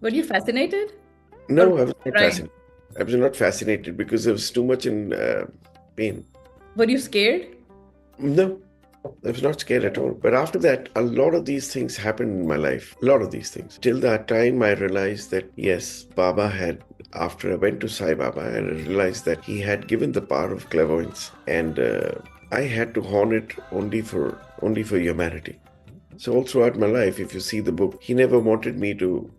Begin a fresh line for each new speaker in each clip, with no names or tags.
Were you fascinated or
No, I was not
crying?
fascinated. I was not fascinated because I was too much in pain.
Were you scared?
No, I was not scared at all. But after that, a lot of these things happened in my life. A lot of these things. Till that time, I realized that yes, Baba had. After I went to Sai Baba, I realized that he had given the power of clairvoyance, and I had to hone it only for humanity. So all throughout my life, if you see the book, he never wanted me to,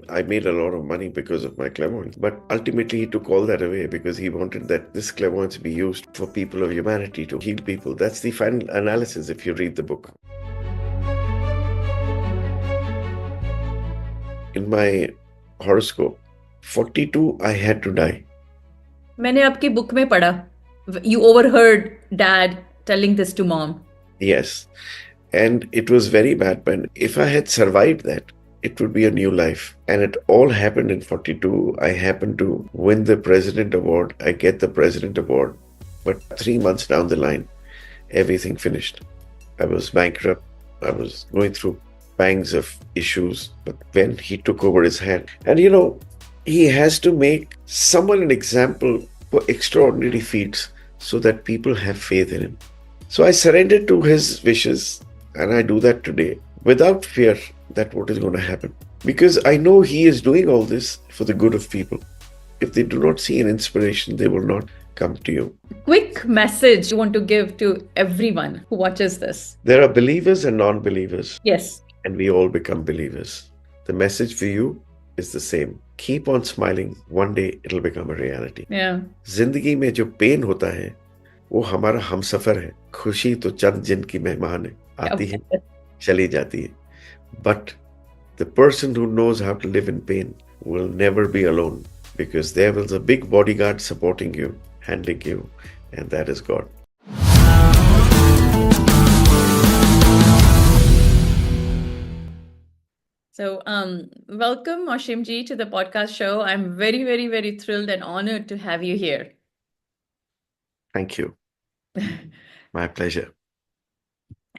I made a lot of money because of my clairvoyance. But ultimately he took all that away because he wanted that this clairvoyance be used for people of humanity to heal people. That's the final analysis if you read the book. In my horoscope, 42, I had to die.
मैंने आपकी book में पढ़ा. You overheard dad telling this to mom.
Yes. And it was very bad. But if I had survived that, it would be a new life. And it all happened in 42. I happened to win the President Award. I get the President Award. But 3 months down the line, everything finished. I was bankrupt. I was going through pangs of issues. But when he took over his hand, and he has to make someone an example for extraordinary feats so that people have faith in him. So I surrendered to his wishes, and I do that today without fear that what is going to happen. Because I know he is doing all this for the good of people. If they do not see an inspiration, they will not come to you.
Quick message you want to give to everyone who watches this.
There are believers and non believers,
Yes.
and we all become believers. The message for you is the same. Keep on smiling. One day it'll become a reality.
Yeah.
जिंदगी में जो pen होता है वो हमारा हमसफर है. खुशी तो चंद जिन की मेहमान है, आती है चली जाती है. But the person who knows how to live in pain will never be alone because there is a big bodyguard supporting you, handling you, and that is God.
So, welcome, Aushim ji, to the podcast show. I'm very, very, very thrilled and honored to have you here.
Thank you. My pleasure.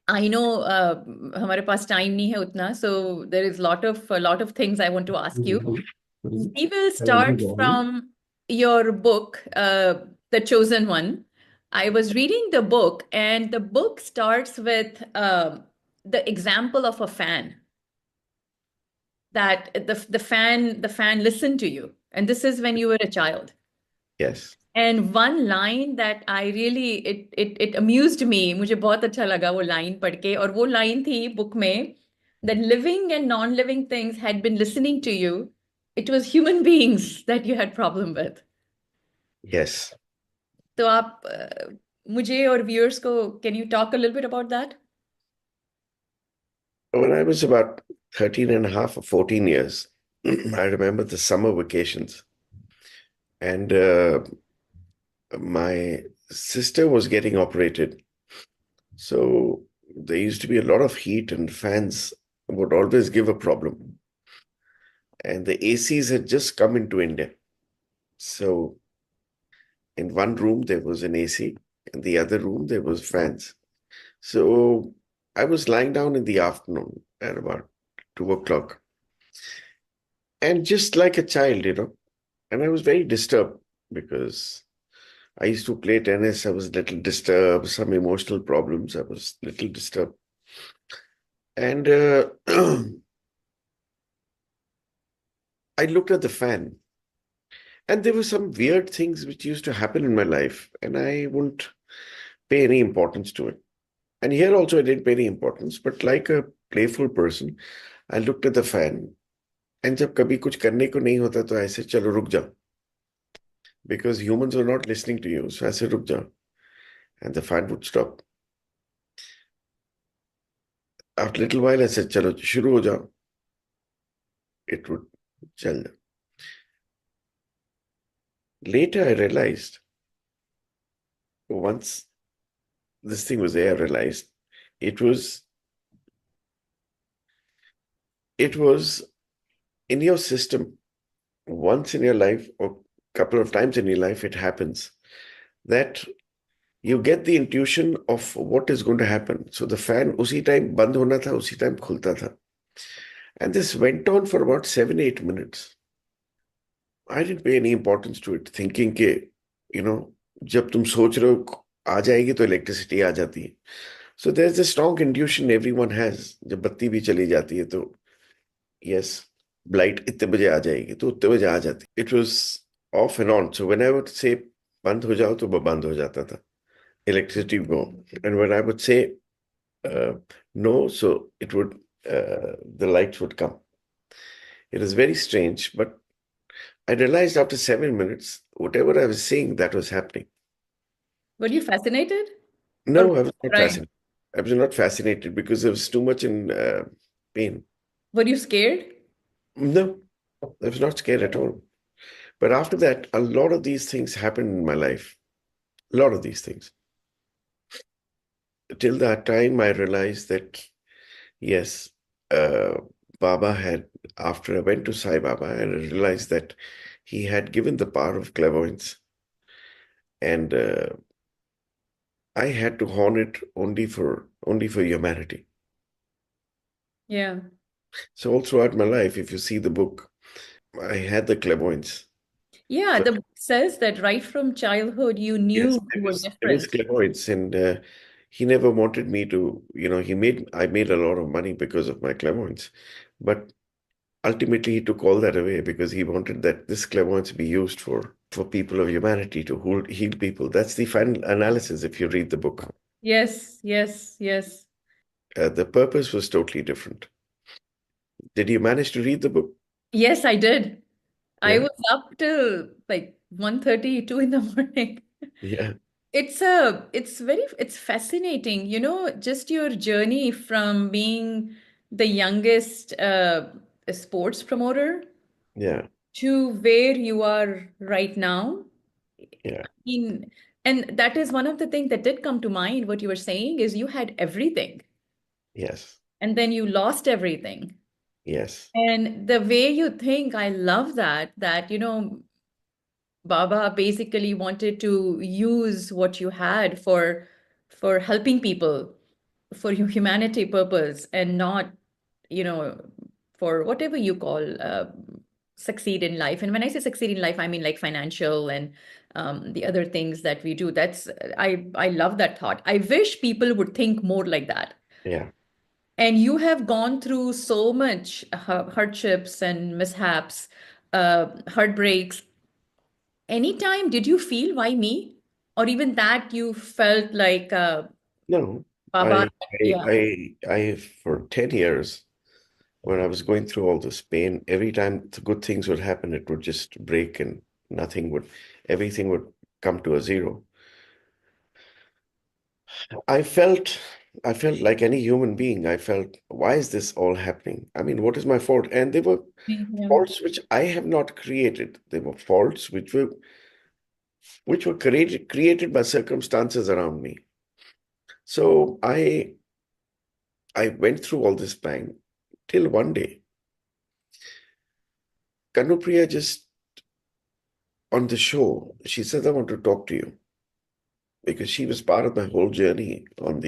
I know हमारे पास time नहीं है उतना, so there is a lot of things I want to ask you. We will start from your book, The Chosen One. I was reading the book, and the book starts with the example of a fan. That the fan listened to you, and this is when you were a child.
Yes.
And one line that I really it amused me, मुझे बहुत अच्छा लगा वो line पढ़ के, और वो line थी book में, that living and non-living things had been listening to you. It was human beings that you had problem with.
Yes.
तो आप मुझे और viewers को, can you talk a little bit about that?
When I was about 13 and a half or 14 years, I remember the summer vacations. And my sister was getting operated. So there used to be a lot of heat, and fans would always give a problem. And the ACs had just come into India. So in one room, there was an AC. In the other room, there was fans. So I was lying down in the afternoon at about 2 o'clock. And just like a child, and I was very disturbed because I used to play tennis. I was a little disturbed, some emotional problems. I was a little disturbed. And I looked at the fan, and there were some weird things which used to happen in my life, and I wouldn't pay any importance to it. And here also, I didn't pay any importance, but like a playful person, I looked at the fan. And जब कभी कुछ करने को नहीं होता तो ऐसे चलो रुक जाओ, because humans are not listening to you. So ऐसे रुक जाओ, and the fan would stop. After a little while, I said, चलो शुरू हो जाओ. It would चल जाओ. Later, I realized, once this thing was there, I realized it was in your system. Once in your life, or a couple of times in your life, it happens that you get the intuition of what is going to happen. So the fan उसी time बंद होना था, उसी time खुलता था. And this went on for about 7, 8 minutes. I didn't pay any importance to it, thinking के, you know, जब तुम सोच रहे हो आ जाएगी तो इलेक्ट्रिसिटी आ जाती है. So there's a strong intuition everyone has. जब बत्ती भी चली जाती है तो yes, लाइट इतने बजे आ जाएगी तो उतने बजे आ जाती. It was off and on. So when I would say बंद हो जाओ तो वो बंद हो जाता था. Electricity would go. And when I would say uh, no, so it would the lights would come. It was very strange, but I realized after 7 minutes, whatever I was seeing, that was happening.
Were you fascinated or
No, I was not
right?
fascinated. I was not fascinated because I was too much in pain.
Were you scared?
No, I was not scared at all. But after that, a lot of these things happened in my life. A lot of these things. Till that time, I realized that, yes, uh, Baba had, after I went to Sai Baba, I realized that he had given the power of clairvoyance. And I had to hone it only for humanity.
Yeah.
So all throughout my life, if you see the book, I had the clairvoyance.
Yeah,
But
the book says that right from childhood you
yes,
knew
there
you were
is there is
different.
clairvoyance, and he never wanted me to. I made a lot of money because of my clairvoyance, but ultimately he took all that away because he wanted that this clairvoyance be used for people of humanity to heal people. That's the final analysis. If you read the book,
Yes, yes, yes.
the purpose was totally different. Did you manage to read the book?
Yes, I did. I
Yeah,
was up till like 1:30, 2 in the morning.
yeah,
It's fascinating, just your journey from being the youngest sports promoter
yeah,
to where you are right now.
yeah.
mean, and that is one of the things that did come to mind. What you were saying is you had everything
Yes,
and then you lost everything.
yes,
And the way you think, I love that, Baba basically wanted to use what you had for helping people, for your humanity purpose, and not, you know, for whatever you call succeed in life. And when I say succeed in life, I mean like financial and the other things that we do. I love that thought. I wish people would think more like that.
yeah.
And you have gone through so much hardships and mishaps, heartbreaks. Anytime did you feel why me? Or even that you felt like
No,
Baba,
I,
yeah.
for 10 years, when I was going through all this pain, every time the good things would happen, it would just break and everything would come to a zero. I felt, I felt like any human being. I felt, why is this all happening? I mean, what is my fault? And they were
Yeah.
faults which I have not created. They were faults which were created by circumstances around me. So I went through all this pain till one day, Kanupriya just on the show, she said, I want to talk to you because she was part of my whole journey on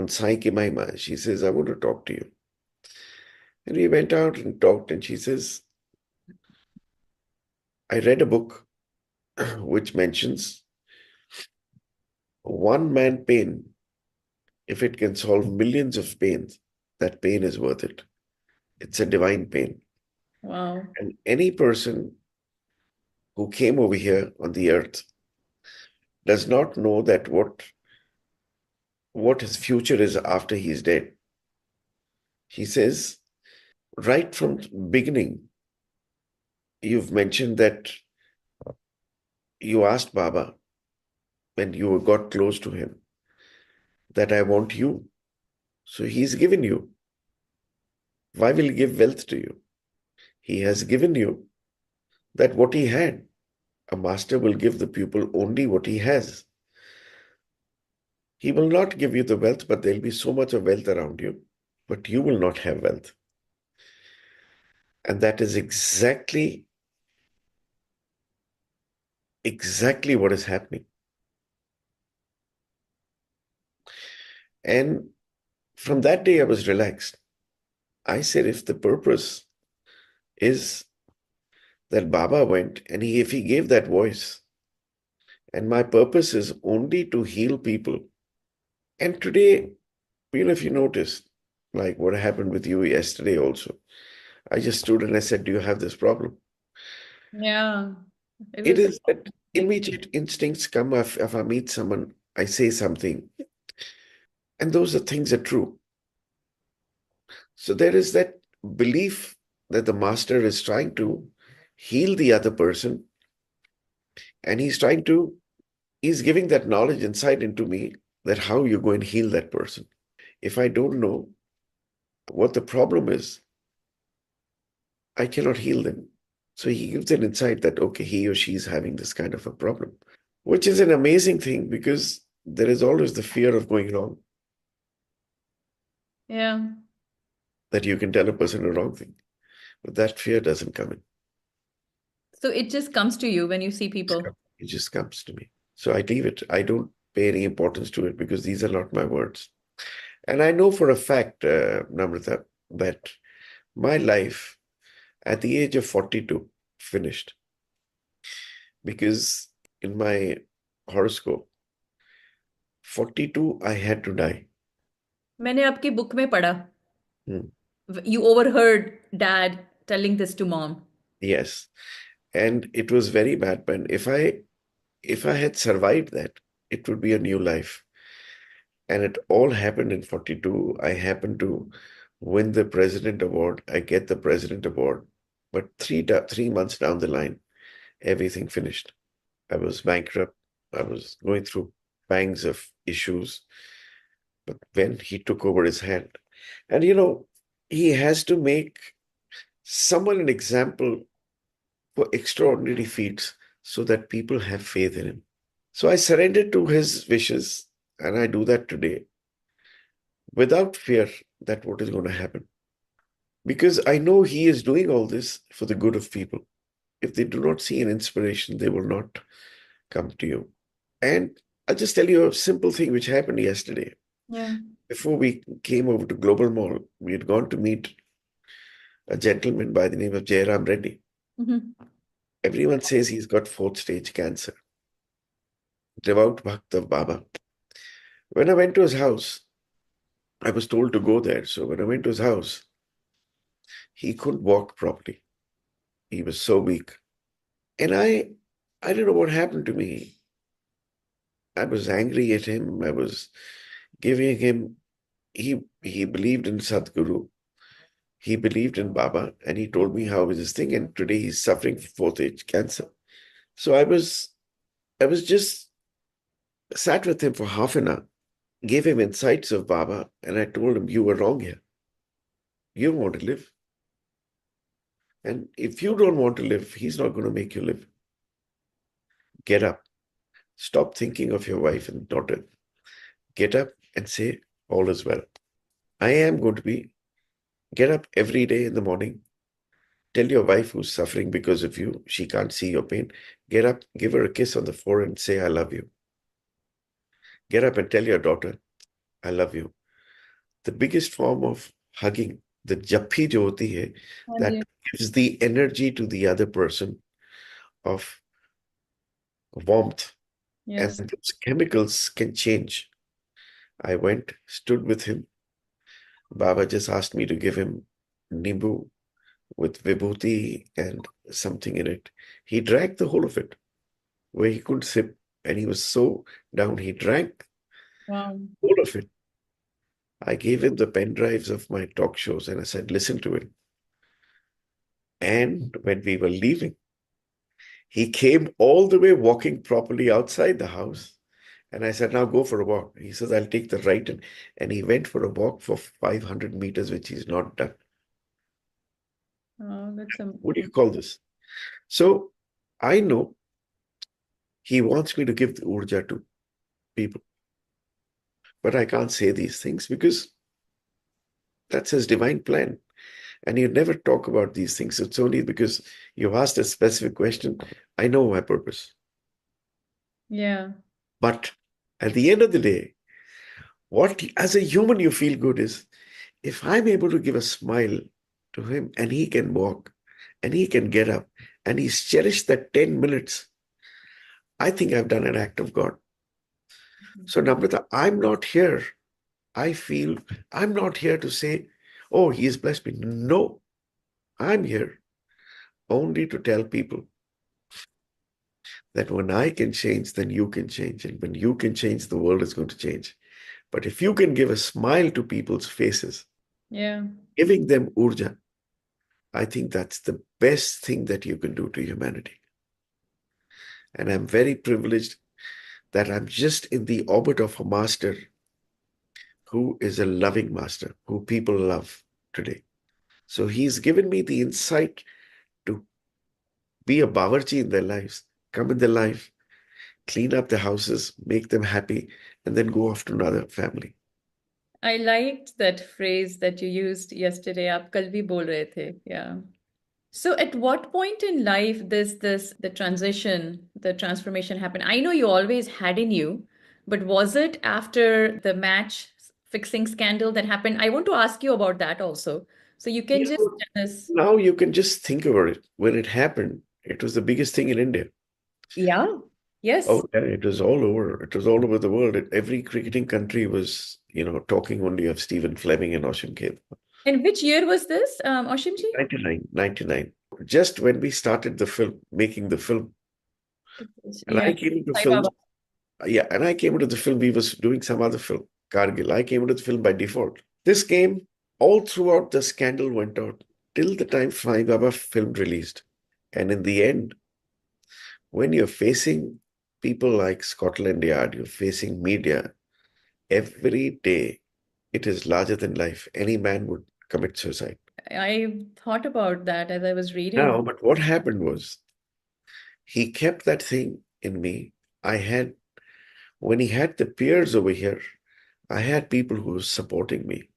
Sai Mahima. She says, I want to talk to you. And we went out and talked, and she says, I read a book which mentions one man pain, if it can solve millions of pains, that pain is worth it. It's a divine pain.
Wow.
And any person who came over here on the earth does not know that what his future is after he's dead. He says, right from the beginning, you've mentioned that you asked Baba when you got close to him that I want you. So he's given you. Why will he give wealth to you? He has given you that what he had. A master will give the pupil only what he has. He will not give you the wealth, but there'll be so much of wealth around you, but you will not have wealth. And that is exactly what is happening. And from that day, I was relaxed. I said, if the purpose is that Baba went and if he gave that voice, and my purpose is only to heal people. And today, if you noticed, like what happened with you yesterday also, I just stood and I said, do you have this problem?
Yeah, it
It
was
is that immediate instincts come if I meet someone, I say something, and those are things are true. So there is that belief that the master is trying to heal the other person, and he's giving that knowledge insight into me that how you're going to heal that person. If I don't know what the problem is, I cannot heal them. So he gives an insight that, okay, he or she is having this kind of a problem, which is an amazing thing because there is always the fear of going wrong,
yeah.
that you can tell a person a wrong thing. But that fear doesn't come in.
So it just comes to you when you see people.
It just comes to me. So I leave it. I don't pay any importance to it because these are not my words. And I know for a fact, Namrata, that my life at the age of 42 finished because in my horoscope, 42, I had to die.
मैंने आपकी book में पढ़ा.
Hmm.
You overheard dad telling this to mom.
Yes. And it was very bad. But if I had survived that, it would be a new life. And it all happened in 42. I happened to win the president award. I get the president award. But 3 months down the line, everything finished. I was bankrupt. I was going through pangs of issues. But when he took over his hand, and he has to make someone an example for extraordinary feats so that people have faith in him. So I surrendered to his wishes, and I do that today without fear that what is going to happen. Because I know he is doing all this for the good of people. If they do not see an inspiration, they will not come to you. And I'll just tell you a simple thing which happened yesterday.
Yeah.
Before we came over to Global Mall, we had gone to meet a gentleman by the name of Jairam Reddy.
Mhm.
Everyone says he's got fourth stage cancer. Devout Bhakt of Baba. When I went to his house, I was told to go there. So when I went to his house, he couldn't walk properly. He was so weak. And I don't know what happened to me. I was angry at him. I was giving him, he believed in Sadhguru. He believed in Baba, and he told me how was his thing. And today he's suffering from fourth age cancer. So I was just sat with him for half an hour, gave him insights of Baba, and I told him, you were wrong here. You don't want to live. And if you don't want to live, he's not going to make you live. Get up. Stop thinking of your wife and daughter. Get up and say, all is well. I am going to get up every day in the morning. Tell your wife who's suffering because of you, she can't see your pain. Get up, give her a kiss on the forehead and say, I love you. Get up and tell your daughter, I love you. The biggest form of hugging, the jappi jo hoti hai,
हाँ जी.
that gives the energy to the other person of warmth. And
Yes.
those chemicals can change. I went, stood with him. Baba just asked me to give him nimbu with vibhuti and something in it. He drank the whole of it, where he couldn't sip, and he was so down. He drank
Wow.
all of it. I gave him the pen drives of my talk shows, and I said, listen to it. And when we were leaving, he came all the way walking properly outside the house. And I said, now go for a walk. He says, I'll take the right. And he went for a walk for 500 meters, which he's not done.
Oh, that's
What do you
amazing.
call this? So I know he wants me to give the urja to people, but I can't say these things because that's his divine plan. And you never talk about these things. It's only because you've asked a specific question. I know my purpose.
Yeah.
But at the end of the day, what as a human you feel good is If I'm able to give a smile to him and he can walk and he can get up and he's cherished that 10 minutes, I think I've done an act of God. So, Namrata, I'm not here. I feel I'm not here to say, oh, he has blessed me. No, I'm here only to tell people that when I can change, then you can change. And when you can change, the world is going to change. But if you can give a smile to people's faces,
Yeah.
giving them urja, I think that's the best thing that you can do to humanity. And I'm very privileged that I'm just in the orbit of a master who is a loving master, who people love today. So he's given me the insight to be a bawarchi in their lives, come in their life, clean up the houses, make them happy, and then go off to another family.
I liked that phrase that you used yesterday. आप कल भी बोल रहे थे. Yeah. So at what point in life this the transition, the transformation happened? I know you always had in you, but was it after the match fixing scandal that happened? I want to ask you about that also. So you can
You
just
know,
tell us.
now you can just think about it. When it happened, it was the biggest thing in India.
Yeah. Yes.
Oh, yeah, it was all over. It was all over the world. Every cricketing country was, talking only of Stephen Fleming and Aushim Khetarpal.
And which year was this, Oshimji?
99, 99. Just when we started the film, making the film. And
Yeah.
I came into
Sai
films.
Baba.
Yeah, and I came into the film. We was doing some other film, Kargil. I came into the film by default. This came all throughout the scandal went out till the time Sai Baba film released. And in the end, when you're facing people like Scotland Yard, you're facing media, every day it is larger than life. Any man would commit suicide.
I thought about that as I was reading.
Now, but what happened was he kept that thing in me. I had, when he had the peers over here, I had people who were supporting me.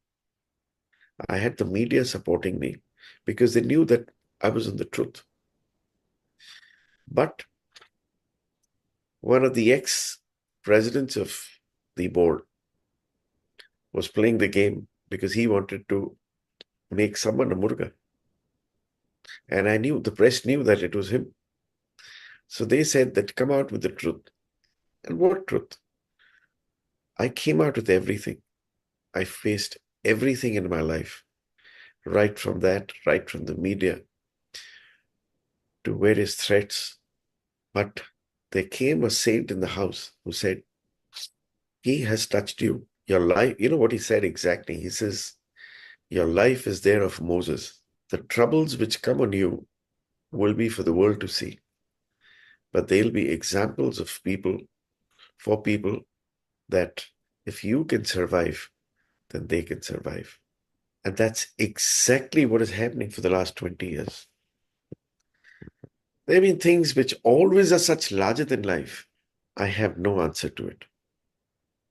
I had the media supporting me because they knew that I was in the truth. But one of the ex presidents of the board was playing the game because he wanted to make someone a murga. And I knew, the press knew that it was him. So they said that come out with the truth. And what truth? I came out with everything. I faced everything in my life, right from that, right from the media to various threats. But there came a saint in the house who said, he has touched you. Your life, you know what he said exactly? He says, your life is there of Moses. The troubles which come on you will be for the world to see, but they'll be examples of people, for people, that if you can survive, then they can survive. And that's exactly what is happening for the last 20 years. There have been things which always are such larger than life. I have no answer to it.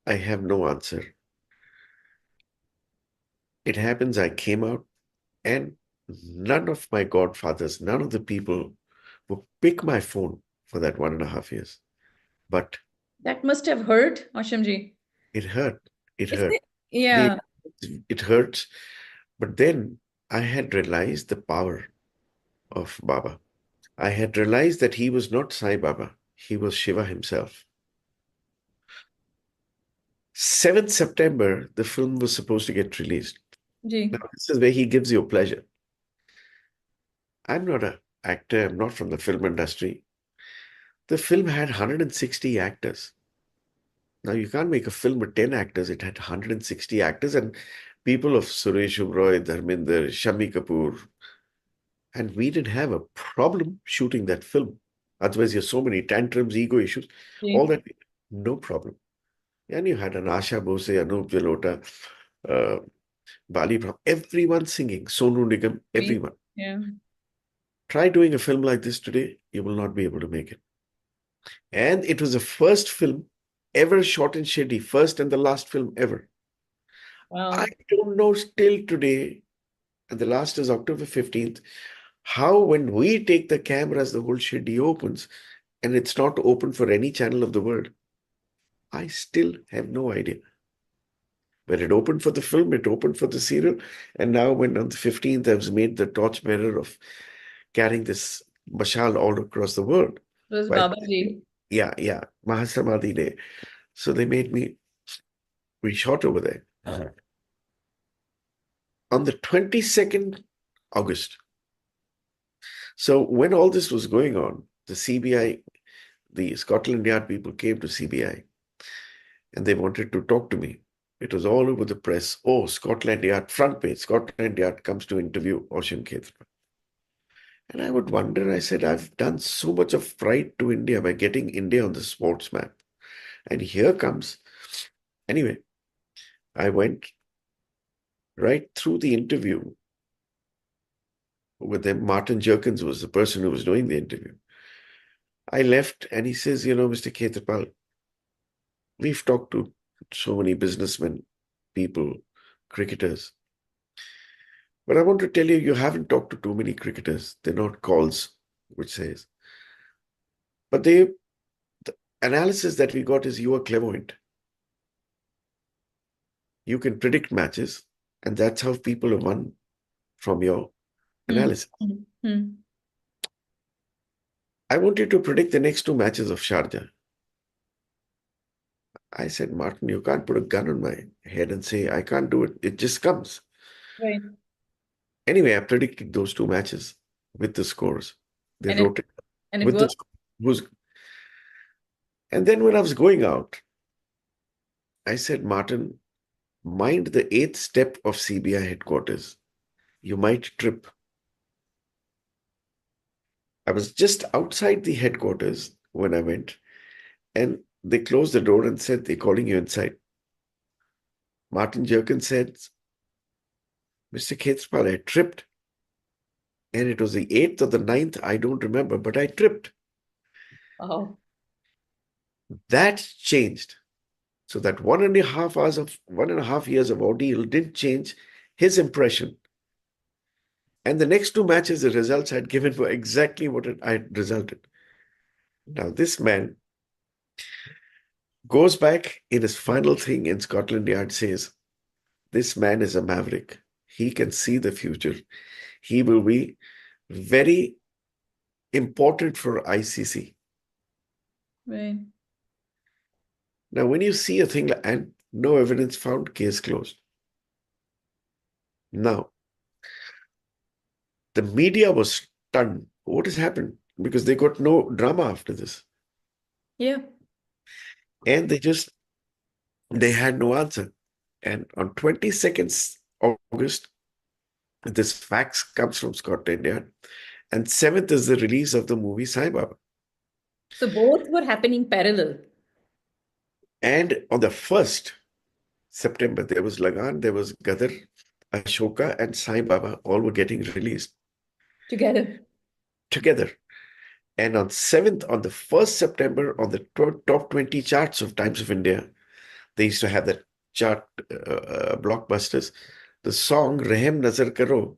I have no answer. It happens, I came out, and none of my godfathers, none of the people would pick my phone for that 1.5 years. But
That must have hurt, Oshimji.
it hurt. It
Is
hurt.
it? Yeah.
They, it hurts. But then I had realized the power of Baba. I had realized that he was not Sai Baba, he was Shiva himself. 7th September, the film was supposed to get released. Now,
Ji.
this is where he gives you pleasure. I'm not an actor, I'm not from the film industry. The film had 160 actors. Now, you can't make a film with 10 actors. It had 160 actors and people of Suresh Oberoi, Dharminder, Shami Kapoor. And we didn't have a problem shooting that film. Otherwise, you have so many tantrums, ego issues, all
Ji.
that, no problem. And you had an Asha Bose, Anup Jalota, uh, Bali Brahma, everyone singing, Sonu Nigam,
Please.
everyone.
Yeah.
Try doing a film like this today, you will not be able to make it. And it was the first film ever shot in Shirdi, first and the last film ever. I
Wow.
don't know still today, and the last is October 15th, how when we take the cameras, the whole Shirdi opens, and it's not open for any channel of the world. I still have no idea. When it opened for the film, it opened for the serial. And now, when on the 15th, I was made the torchbearer of carrying this mashal all across the world.
It was
Right?
Baba Ji.
Yeah. Mahasamadhi Day. So they made me, we shot over there. On the 22nd August. So when all this was going on, the CBI, the Scotland Yard people came to CBI and they wanted to talk to me. It was all over the press. Oh, Scotland Yard, front page, Scotland Yard comes to interview Aushim Khetarpal. And I would wonder, I said, I've done so much of pride to India by getting India on the sports map. And here comes, anyway, I went right through the interview with them. Martin Jerkins was the person who was doing the interview. I left and he says, Mr. Khetarpal, we've talked to so many businessmen, people, cricketers. But I want to tell you, you haven't talked to too many cricketers. They're not calls, which says. But the analysis that we got is you are clairvoyant. You can predict matches, and that's how people have won from your analysis. I want you to predict the next two matches of Sharjah. I said, Martin, you can't put a gun on my head and say, I can't do it. It just comes.
Right.
Anyway, I predicted those two matches with the scores. They
And
wrote it
it
with the
worked.
scores. And then when I was going out, I said, Martin, mind the 8th step of CBI headquarters. You might trip. I was just outside the headquarters when I went, and they closed the door and said, they're calling you inside. Martin Jerkin said, Mr. Khetarpal, I tripped. And it was the 8th or the 9th, I don't remember, but I tripped.
Oh.
That changed. So that 1.5 years of ordeal didn't change his impression. And the next two matches, the results I'd given were exactly what I had resulted. Now, this man goes back in his final thing in Scotland Yard, says, this man is a maverick. He can see the future. He will be very important for ICC.
Right.
Now, when you see a thing and no evidence found, case closed. Now, the media was stunned. What has happened? Because they got no drama after this.
Yeah.
And they had no answer. And on 22nd August, this fax comes from Scotland Yard. And 7th is the release of the movie Sai Baba.
So both were happening parallel.
And on the 1st September, there was Lagan, there was Gadar, Ashoka, and Sai Baba all were getting released
Together.
And on the 1st September, on the top 20 charts of Times of India, they used to have that chart, blockbusters. The song Rehem Nazar Karo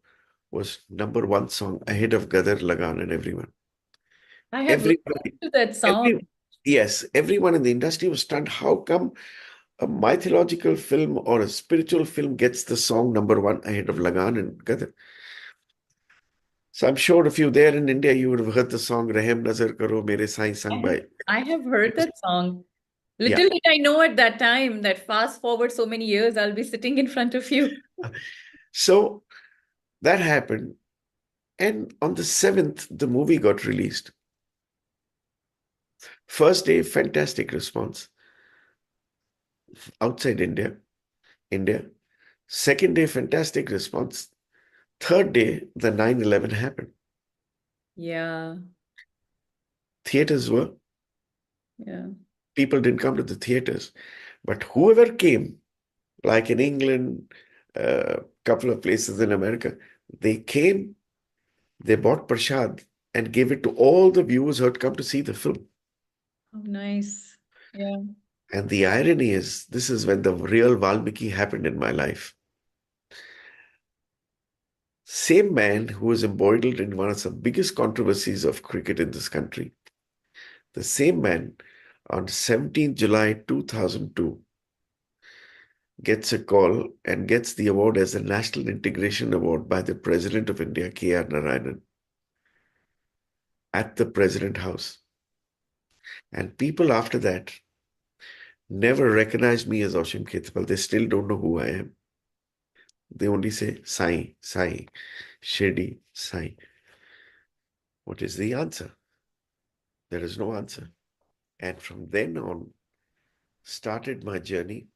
was #1 song ahead of Gadar, Lagan, and everyone.
I have
Everybody,
listened to that song.
yes, everyone in the industry was stunned. How come a mythological film or a spiritual film gets the song #1 ahead of Lagan and Gadar? So I'm sure if you're there in India, you would have heard the song Rehem Nazar Karo Mere Sai sung by.
I have heard that song.
Yeah.
Little did I know at that time that fast forward so many years, I'll be sitting in front of you.
So that happened. And on the 7th, the movie got released. First day, fantastic response outside India. Second day, fantastic response. Third day, the 9/11 happened.
Yeah.
Theaters were,
Yeah.
people didn't come to the theaters. But whoever came, like in England, a couple of places in America, they came, they bought prashad and gave it to all the viewers who had come to see the film.
Oh, nice. Yeah.
And the irony is, this is when the real Valmiki happened in my life. Same man who was embroiled in one of the biggest controversies of cricket in this country. The same man on 17th July 2002 gets a call and gets the award as the National Integration Award by the President of India, K.R. Narayanan, at the President House. And people after that never recognized me as Aushim Khetarpal. They still don't know who I am. They only say Sai, Sai, Shirdi, Sai. What is the answer? There is no answer. And from then on, started my journey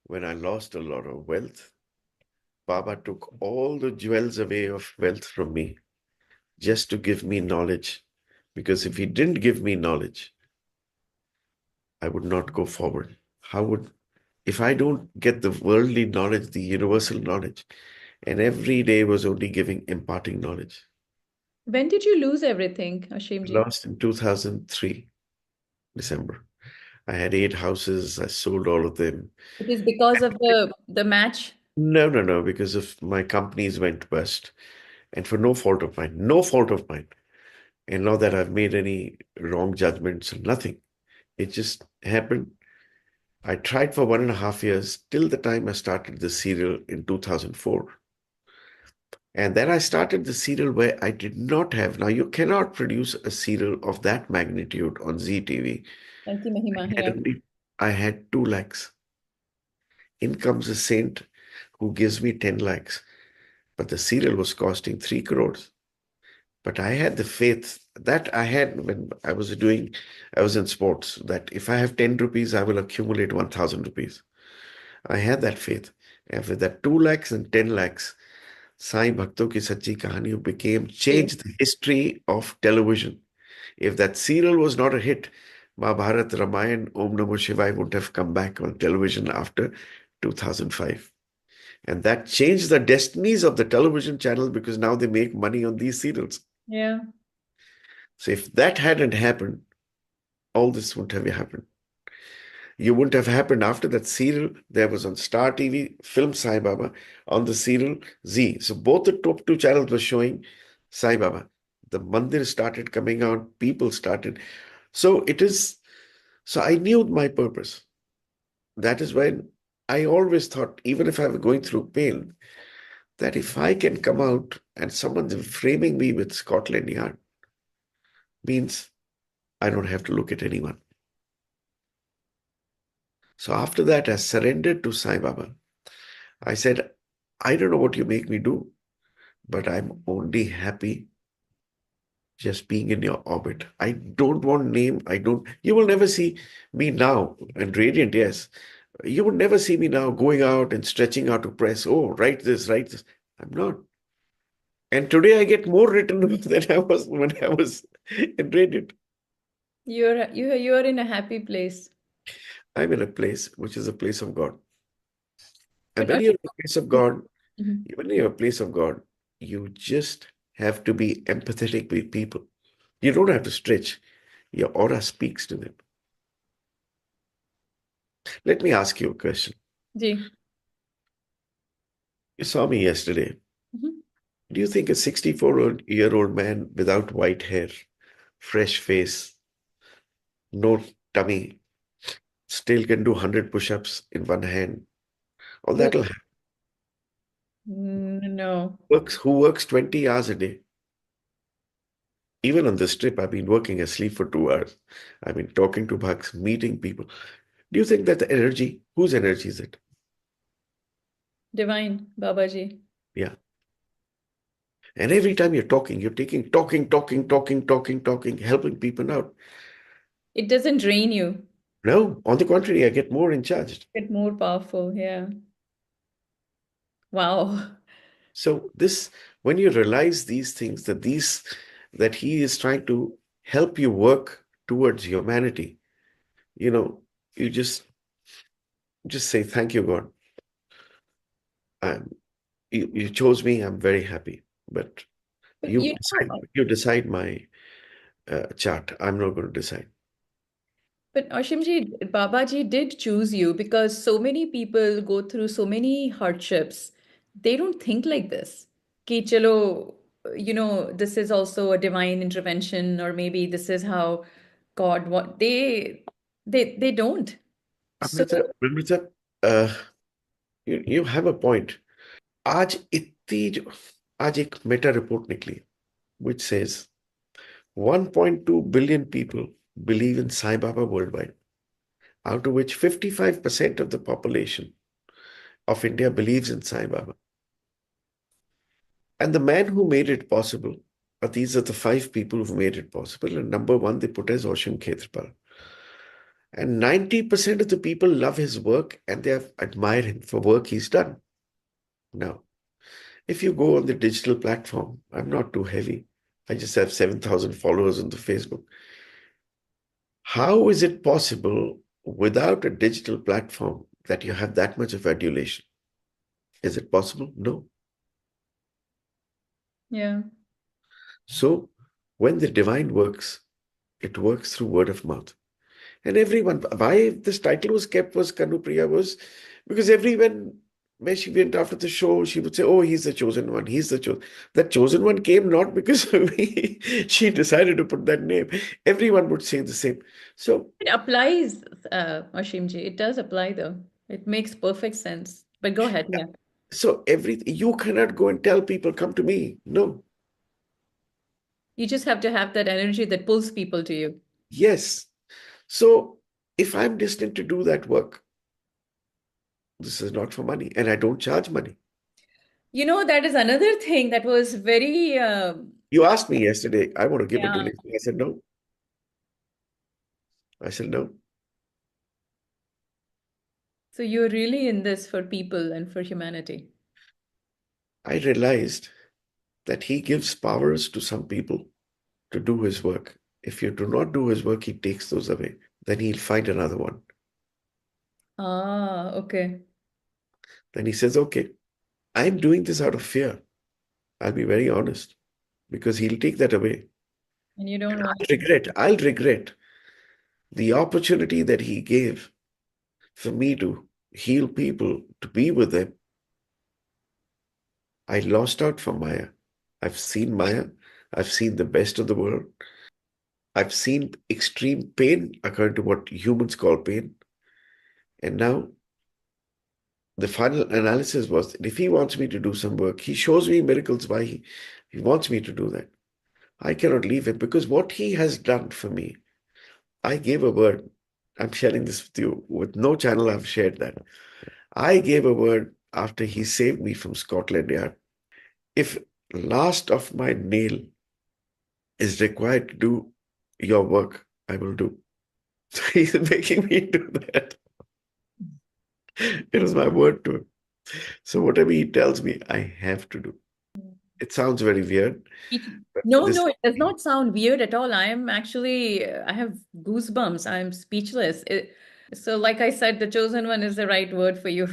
when I lost a lot of wealth. Baba took all the jewels away of wealth from me just to give me knowledge. Because if he didn't give me knowledge, I would not go forward. If I don't get the worldly knowledge, the universal knowledge, and every day was only giving, imparting knowledge.
When did you lose everything, Aushim ji?
Lost in 2003, December. I had 8 houses. I sold all of them.
It is because of the match.
No, no, no, because of my companies went bust. And for no fault of mine, no fault of mine. And not that I've made any wrong judgments, nothing. It just happened. I tried for 1.5 years till the time I started the serial in 2004. And then I started the serial where I did not have. Now, you cannot produce a serial of that magnitude on ZTV.
Thank you, Mahima. Yeah.
I had 2 lakhs. In comes a saint who gives me 10 lakhs. But the serial was costing 3 crores. But I had the faith that I had when I was in sports, that if I have 10 rupees, I will accumulate 1,000 rupees. I had that faith. And with that 2 lakhs and 10 lakhs, Sai Bhakto Ki Sachi Kahani changed the history of television. If that serial was not a hit, Mahabharat, Ramayana, Om Namo Shivaya would have come back on television after 2005. And that changed the destinies of the television channel because now they make money on these serials.
Yeah.
So if that hadn't happened, all this wouldn't have happened. You wouldn't have happened after that serial. There was on Star TV, Film Sai Baba, on the serial Z. So both the top 2 channels were showing Sai Baba. The mandir started coming out, people started. So I knew my purpose. That is when I always thought, even if I was going through pain, that if I can come out and someone's framing me with Scotland Yard, means I don't have to look at anyone. So after that, I surrendered to Sai Baba. I said, I don't know what you make me do, but I'm only happy just being in your orbit. I don't want name. You will never see me now, and radiant, yes. You would never see me now going out and stretching out to press. Oh, write this, write this. I'm not. And today I get more written than I was when I was in radiant.
You're in a happy place.
I'm in a place which is a place of God. And
But
when you're in a place of God,
Mhm.
when you're in a place of God, you just have to be empathetic with people. You don't have to stretch. Your aura speaks to them. Let me ask you a question.
Ji.
You saw me yesterday.
Mhm.
Do you think a 64-year-old man without white hair, fresh face, no tummy, still can do 100 push-ups in one hand? All
Who?
that'll happen.
No.
Who works 20 hours a day? Even on this trip, I've been working asleep for 2 hours. I've been talking to bugs, meeting people. Do you think that the energy, whose energy is it?
Divine, Babaji.
Yeah. And every time you're talking, you're talking, helping people out.
It doesn't drain you.
No, on the contrary, I get more in charge.
Get more powerful. Yeah. Wow.
So when you realize these things, that he is trying to help you work towards humanity, you know, you just say, thank you, God. You chose me. I'm very happy. But
But
you decide my chart. I'm not going to decide.
but Ashimji, Babaji did choose you because so many people go through so many hardships. They don't think like this. Ki chalo, this is also a divine intervention, or maybe this is how God what they don't. So
Amrita, uh, You have a point. आज इतनी जो आज एक Meta report निकली which says 1.2 billion people believe in Sai Baba worldwide, out of which 55% of the population of India believes in Sai Baba. And the man who made it possible, these are the five people who made it possible. And number one, they put as Aushim Khetarpal. And 90% of the people love his work and they admire him for work he's done. Now, if you go on the digital platform, I'm not too heavy. I just have 7,000 followers on the Facebook. How is it possible without a digital platform that you have that much of adulation? Is it possible? No.
Yeah.
So when the divine works, it works through word of mouth. And everyone, why this title was kept was Kanupriya was because everyone, when she went after the show, she would say, oh, he's the chosen one. He's the chosen. That chosen one came not because she decided to put that name. Everyone would say the same. So,
It applies, Aushim ji. It does apply though. It makes perfect sense. But go ahead, yeah.
so everything, you cannot go and tell people, come to me. No.
You just have to have that energy that pulls people to you.
Yes. So if I'm destined to do that work, this is not for money and I don't charge money.
You know, that is another thing that was very,
You asked me yesterday, I want to give a
yeah.
donation. I said, no. I said, no.
So you're really in this for people and for humanity.
I realized that he gives powers to some people to do his work. If you do not do his work, he takes those away. Then he'll find another one.
Ah, okay.
Then he says, okay, I'm doing this out of fear. I'll be very honest because he'll take that away.
And you don't
And
want.
I'll regret the opportunity that he gave for me to heal people, to be with them. I lost out for Maya. I've seen Maya. I've seen the best of the world. I've seen extreme pain according to what humans call pain. And now the final analysis was that if he wants me to do some work, he shows me miracles why he wants me to do that. I cannot leave him because what he has done for me, I gave a word. I'm sharing this with you. With no channel, I've shared that. I gave a word after he saved me from Scotland Yard. If last of my nail is required to do your work, I will do. So he's making me do that. It was my word to him. So whatever he tells me, I have to do. It sounds very weird, but
No,
this
no, it does not sound weird at all. I am actually, I have goosebumps. I'm speechless. So, like I said, the chosen one is the right word for you.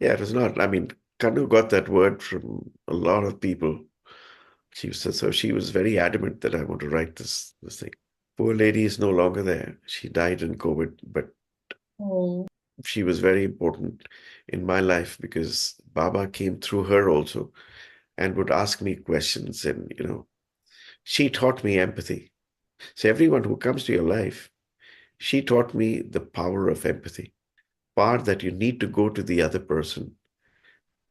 yeah, it was not. I mean, Kanu got that word from a lot of people. She was very adamant that I want to write this thing. Poor lady is no longer there. She died in COVID, but
Oh.
she was very important in my life because Baba came through her also and would ask me questions and she taught me empathy. So everyone who comes to your life, she taught me the power of empathy, power that you need to go to the other person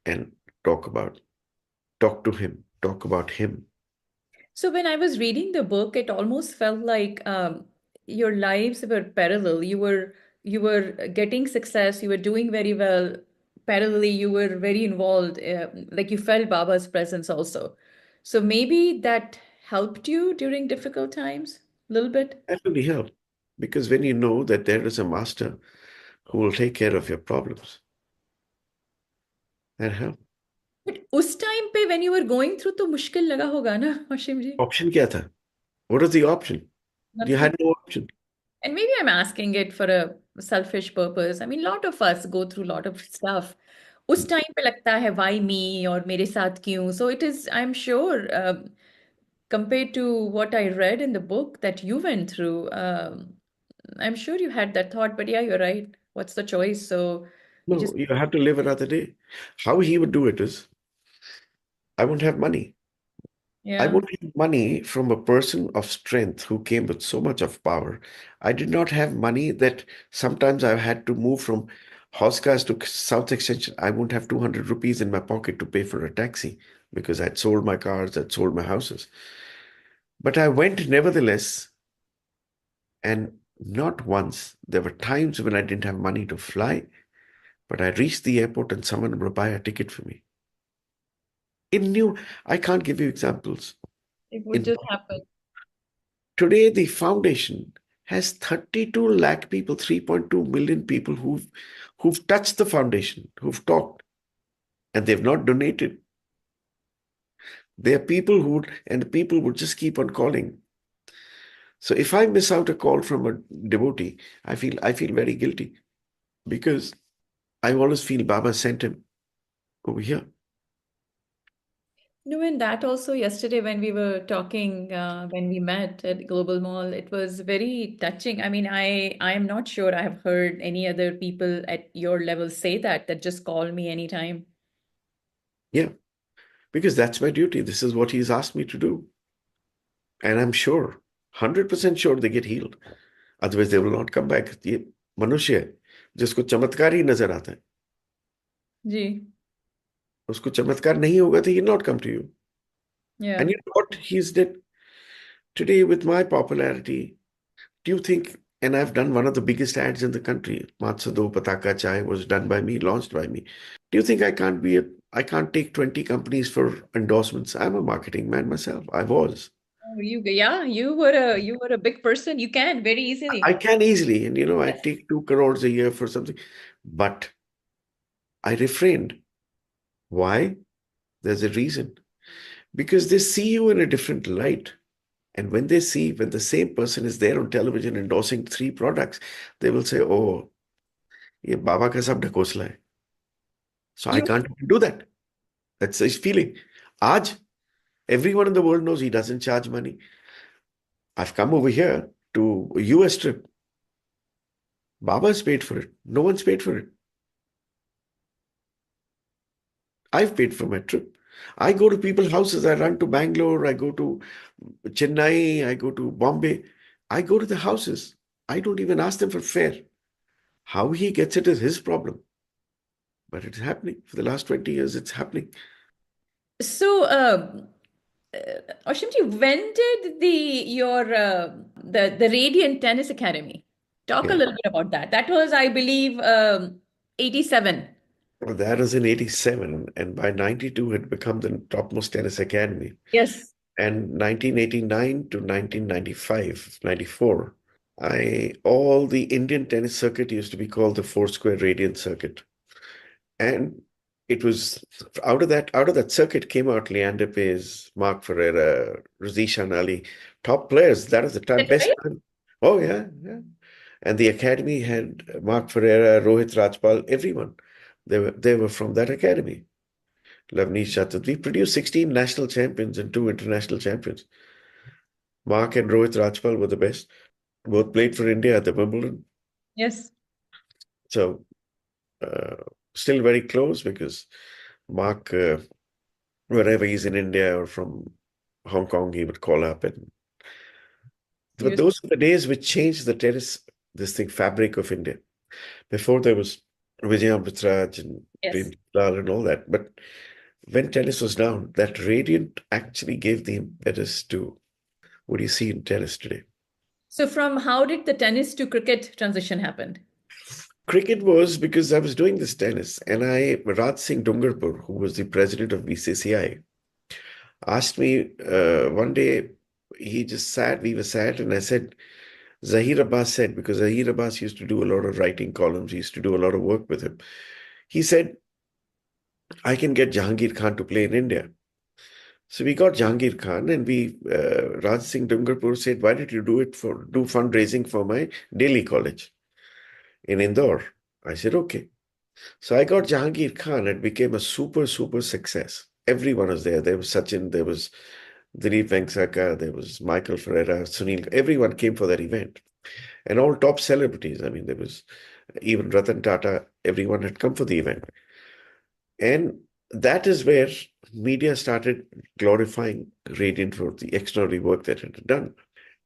and talk about, talk to him, talk about him.
So when I was reading the book, it almost felt like your lives were parallel. You were getting success. You were doing very well. Parallelly, you were very involved. Like you felt Baba's presence also. So maybe that helped you during difficult times a little bit.
That really helped because when you know that there is a master who will take care of your problems, that helped.
But उस time पे when you were going through तो मुश्किल लगा होगा ना हशीम जी?
Option क्या था? What is the option? You
Nothing.
had no option.
And maybe I'm asking it for a selfish purpose. I mean, a lot of us go through a lot of stuff. उस time पे लगता है why me और मेरे साथ क्यों? So it is, I'm sure, compared to what I read in the book that you went through, I'm sure you had that thought. But yeah, you're right. What's the choice? So you
No,
just,
you have to live another day. How he would do it is, I won't have money. I
yeah.
won't have money from a person of strength who came with so much of power. I did not have money that sometimes I've had to move from. Housecars to South Extension, I won't have 200 rupees in my pocket to pay for a taxi because I'd sold my cars, I'd sold my houses. But I went nevertheless, and not once. There were times when I didn't have money to fly, but I reached the airport and someone would buy a ticket for me. In new, I can't give you examples.
It would
In
just happen.
today, the foundation has 32 lakh people, 3.2 million people who've touched the foundation, who've talked, and they've not donated. There are people and the people would just keep on calling. So if I miss out a call from a devotee, I feel very guilty because I always feel Baba sent him over here.
No, and that also yesterday when we were talking, when we met at Global Mall, it was very touching. I mean, I am not sure I have heard any other people at your level say that just call me anytime.
Yeah, because that's my duty. This is what he's asked me to do. And I'm sure, 100% sure they get healed. Otherwise, they will not come back. ये मनुष्य है जिसको चमत्कार ही नजर आता है,
जी,
उसको चमत्कार नहीं होगा तो he not come to you.
yeah.
And you know what he's did today with my popularity? Do you think? And I've done one of the biggest ads in the country. Matsado Pataka Chai was done by me, launched by me. Do you think I can't take 20 companies for endorsements? I'm a marketing man myself. I was.
Oh, yeah, you were a big person. You can very
I
easily.
can easily, and I
Yes.
take 2 crores a year for something. But I refrained. Why? There's a reason. Because they see you in a different light. And when when the same person is there on television endorsing 3 products, they will say, oh, ये बाबा का सब ढकोसला है. So I
You
can't do that. That's his feeling. Aj, everyone in the world knows he doesn't charge money. I've come over here to a US trip. Baba's paid for it. No one's paid for it. I've paid for my trip. I go to people's houses. I run to Bangalore. I go to Chennai. I go to Bombay. I go to the houses. I don't even ask them for fare. How he gets it is his problem. But it's happening. For the last 20 years, it's happening.
so Aushimji, when did the Radiant Tennis Academy? Talk a
Yeah.
little bit about that. That was, I believe, 87.
Well, that was in 87. And by 92, it had become the topmost tennis academy.
Yes.
And 1989 to 1995, 94, all the Indian tennis circuit used to be called the Foursquare Radiant Circuit. And it was out of that circuit came out Leander Paes, Mark Ferreira, Razishan Ali, top players. That was the time,
That's
best
right.
time. Oh yeah, yeah. And the academy had Mark Ferreira, Rohit Rajpal, everyone. They were from that academy. Lavneesh Chatat. We produced 16 national champions and 2 international champions. Mark and Rohit Rajpal were the best. Both played for India at the Wimbledon.
Yes.
So uh, still very close because Mark, wherever he's in India or from Hong Kong, he would call up. But
Yes.
those are the days which changed the tennis, this thing, fabric of India. Before there was Vijay Amritraj and
Yes.
Prem Lal and all that. But when tennis was down, that Radiant actually gave the impetus to what do you see in tennis today.
So from how did the tennis to cricket transition happen?
Cricket was because I was doing this tennis, and Raj Singh Dungarpur, who was the president of BCCI, asked me one day. He just sat, we were sat, and I said, Zahir Abbas said, because Zahir Abbas used to do a lot of writing columns, he used to do a lot of work with him. He said, I can get Jahangir Khan to play in India. So we got Jahangir Khan, and Raj Singh Dungarpur said, why don't you do fundraising for my Delhi college in Indore? I said, okay. So I got Jahangir Khan. It became a super, super success. Everyone was there. There was Sachin, there was Dilip Vengsaka, there was Michael Ferreira, Sunil. Everyone came for that event. And all top celebrities. I mean, there was even Ratan Tata. Everyone had come for the event. And that is where media started glorifying Radiant for the extraordinary work that it had done.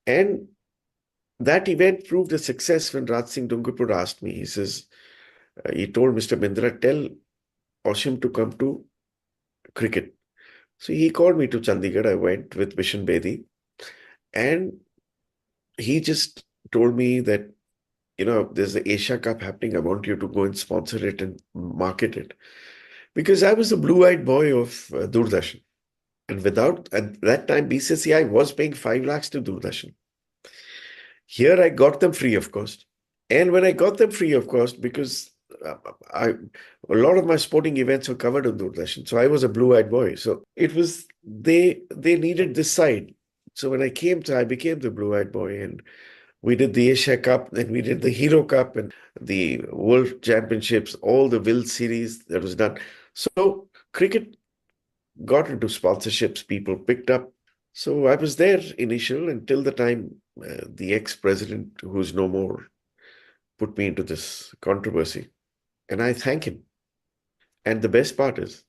And that event proved a success when Raj Singh Dungarpur asked me, he says, He told Mr. Bindra, tell Aushim to come to cricket. So he called me to Chandigarh. I went with Vishen Bedi, and he just told me that, there's the Asia Cup happening. I want you to go and sponsor it and market it. Because I was the blue-eyed boy of Doordarshan. And at that time, BCCI was paying 5 lakhs to Doordarshan. Here I got them free of cost. And when I got them free of cost, because uh, I, a lot of my sporting events were covered on Doordarshan. So I was a blue-eyed boy. So it was, they needed this side. So when I came to, I became the blue-eyed boy, and we did the Asia Cup, then we did the Hero Cup and the World Championships, all the World Series that was done. So cricket got into sponsorships, people picked up. So I was there initial until the time the ex-president, who's no more, put me into this controversy. And I thank him. And the best part is,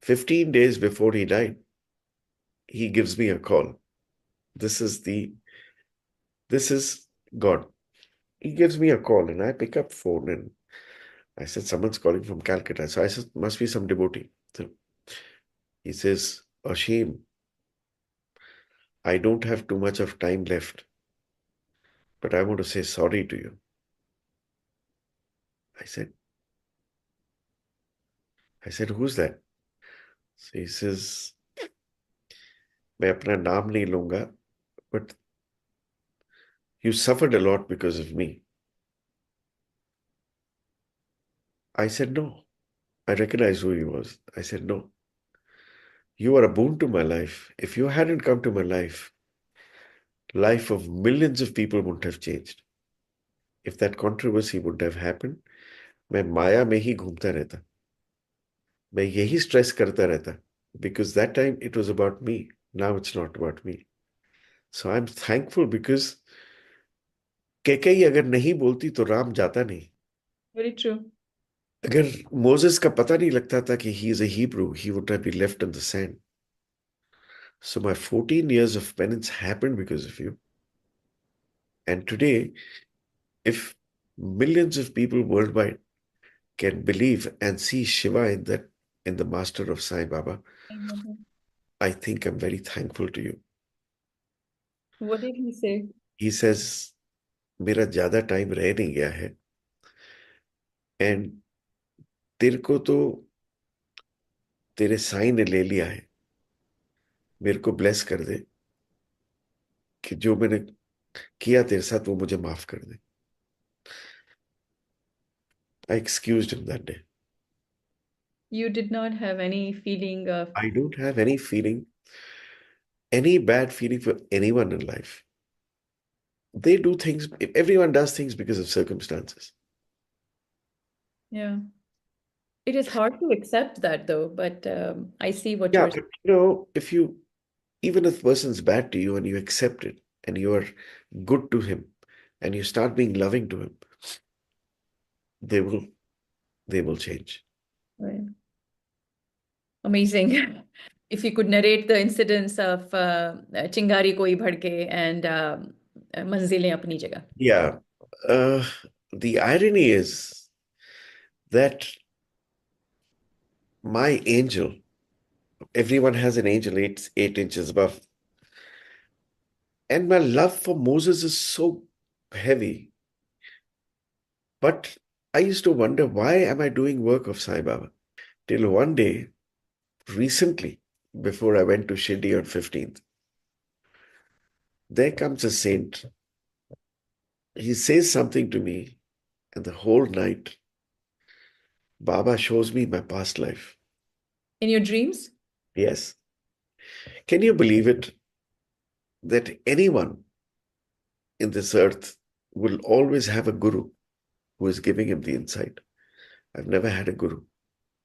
15 days before he died, he gives me a call. This is God. He gives me a call, and I pick up phone, and I said, someone's calling from Calcutta. So I said, must be some devotee. So he says, Aushim, I don't have too much of time left, but I want to say sorry to you. I said, who's that? So he says, मैं अपना नाम नहीं लूंगा, but you suffered a lot because of me. I said, no. I recognized who he was. I said, no. You are a boon to my life. If you hadn't come to my life of millions of people wouldn't have changed. If that controversy wouldn't have happened, मैं माया में ही घूमता रहता. मैं यही stress करता रहता. Because that time it was about me. Now it's not about me. So I'm thankful because Kaikeyi अगर नहीं बोलती तो राम जाता नहीं.
Very true.
अगर मोसेस का पता नहीं लगता था कि he is a Hebrew, he would have been left in the sand. So my 14 years of penance happened because of you. And today, if millions of people worldwide can believe and see Shiva in the master of Sai Baba, I think I'm very thankful to you.
What did he say?
He says, मेरा ज्यादा time रह नहीं गया है, and तेरे को तो तेरे साईं ने ले लिया है. मेरे को ब्लेस कर दे कि जो मैंने किया तेरे साथ वो मुझे माफ कर दे. I excused him that day.
You did not have any feeling of,
I don't have any feeling, any bad feeling for anyone in life. They do things, everyone does things because of circumstances.
yeah. It is hard to accept that though, but I see what
Yeah,
you're
but if even if a person's bad to you and you accept it and you are good to him and you start being loving to him, they will change.
saying. Amazing. If you could narrate the incidents of Chingari koi bhadke and manzilein apni jagah.
Yeah. Uh, the irony is that my angel, everyone has an angel 8 inches above. And my love for Moses is so heavy. But I used to wonder, why am I doing work of Sai Baba? Till one day, recently, before I went to Shirdi on 15th, there comes a saint. He says something to me, and the whole night, Baba shows me my past life.
In your dreams?
Yes. Can you believe it? That anyone in this earth will always have a guru who is giving him the insight. I've never had a guru.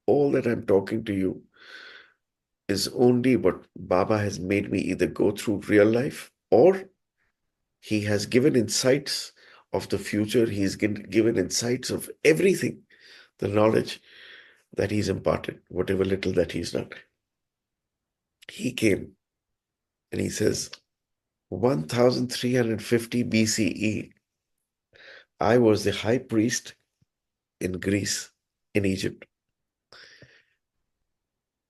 All that I'm talking to you is only what Baba has made me either go through real life, or he has given insights of the future. He's given insights of everything, the knowledge that he's imparted, whatever little that he's done. He came and he says, 1350 BCE, I was the high priest in Greece, in Egypt.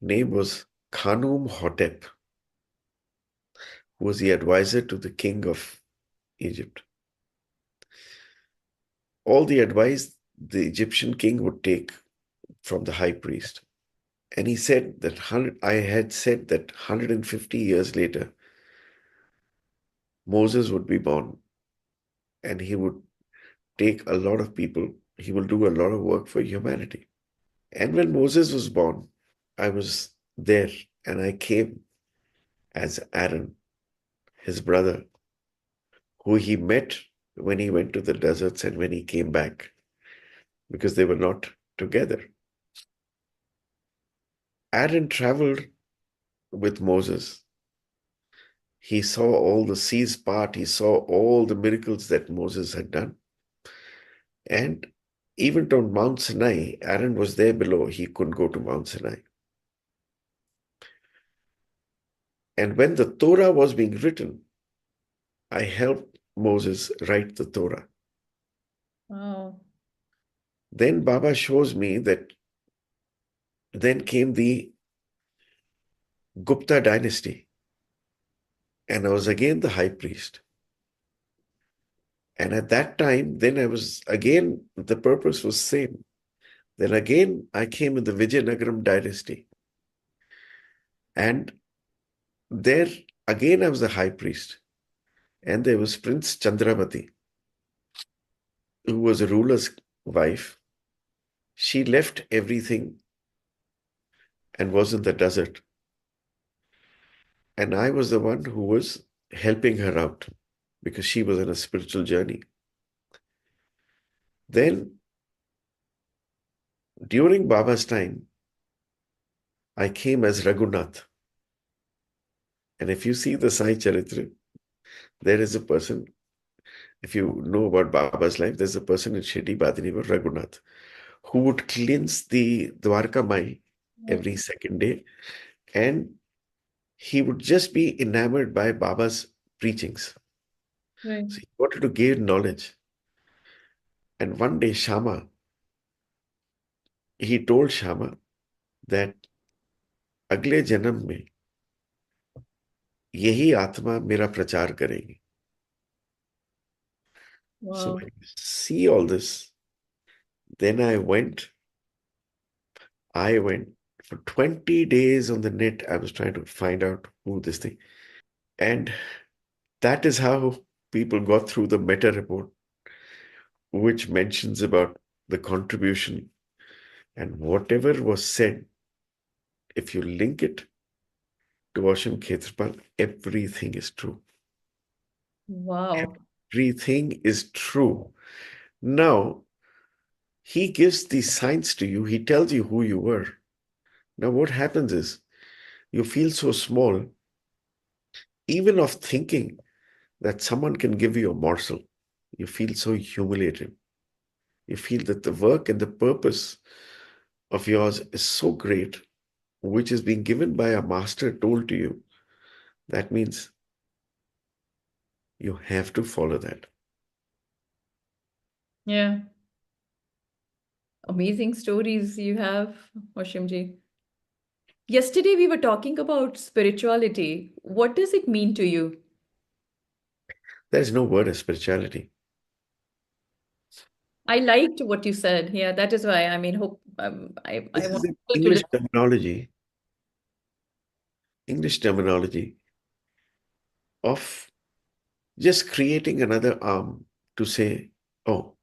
Name was Khanum Hotep, who was the advisor to the king of Egypt. All the advice the Egyptian king would take from the high priest. And he said that I had said that 150 years later, Moses would be born and he would take a lot of people, he will do a lot of work for humanity. And when Moses was born, I was there and I came as Aaron, his brother, who he met when he went to the deserts and when he came back, because they were not together. Aaron traveled with Moses. He saw all the seas part, he saw all the miracles that Moses had done. And even on Mount Sinai, Aaron was there below. He couldn't go to Mount Sinai. And when the Torah was being written, I helped Moses write the Torah.
Wow.
Then Baba shows me that then came the Gupta dynasty. And I was again the high priest. And at that time, then I was again, the purpose was same. Then again, I came in the Vijayanagaram dynasty. And there, again, I was the high priest. And there was Prince Chandramati, who was a ruler's wife. She left everything and was in the desert. And I was the one who was helping her out because she was on a spiritual journey. Then, during Baba's time, I came as Raghunath. And if you see the Sai Charitra, there is a person, if you know about Baba's life, there's a person in Shirdi Badini, Raghunath, who would cleanse the Dwarka Mai every second day. And he would just be enamored by Baba's preachings.
Right.
So he wanted to gain knowledge. And one day, Shama, he told Shama that अगले जन्म में यही आत्मा मेरा प्रचार करेगी. So
Wow.
when you see all this, then I went for 20 days on the net. I was trying to find out who this thing. And that is how people got through the meta report, which mentions about the contribution and whatever was said. If you link it to Aushim Khetarpal, everything is true.
Wow.
Everything is true. Now, he gives these signs to you. He tells you who you were. Now, what happens is you feel so small, even of thinking that someone can give you a morsel. You feel so humiliated. You feel that the work and the purpose of yours is so great, which is being given by a master told to you. That means you have to follow that.
Yeah. Amazing stories you have, Aushimji. Yesterday we were talking about spirituality. What does it mean to you?
There is no word of spirituality.
I liked what you said. Yeah, that is why. I mean, hope I
This is
want
an
people to
English terminology of just creating another arm to say, oh,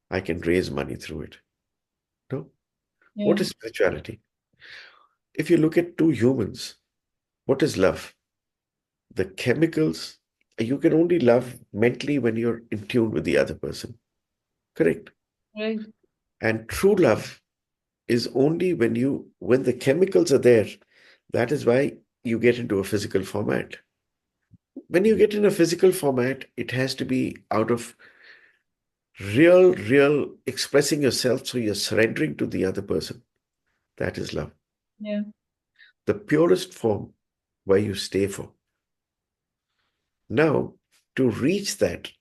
I can raise money through it. No. What
listen.
is spirituality? If you look at two humans, what is love? The chemicals, you can only love mentally when you're in tune with the other person. Correct.
Yeah, right.
And true love is only when the chemicals are there. That is why you get into a physical format. When you get in a physical format, it has to be out of real expressing yourself. So you're surrendering to the other person. That is love.
Yeah.
The purest form where you stay for. Now, to reach that,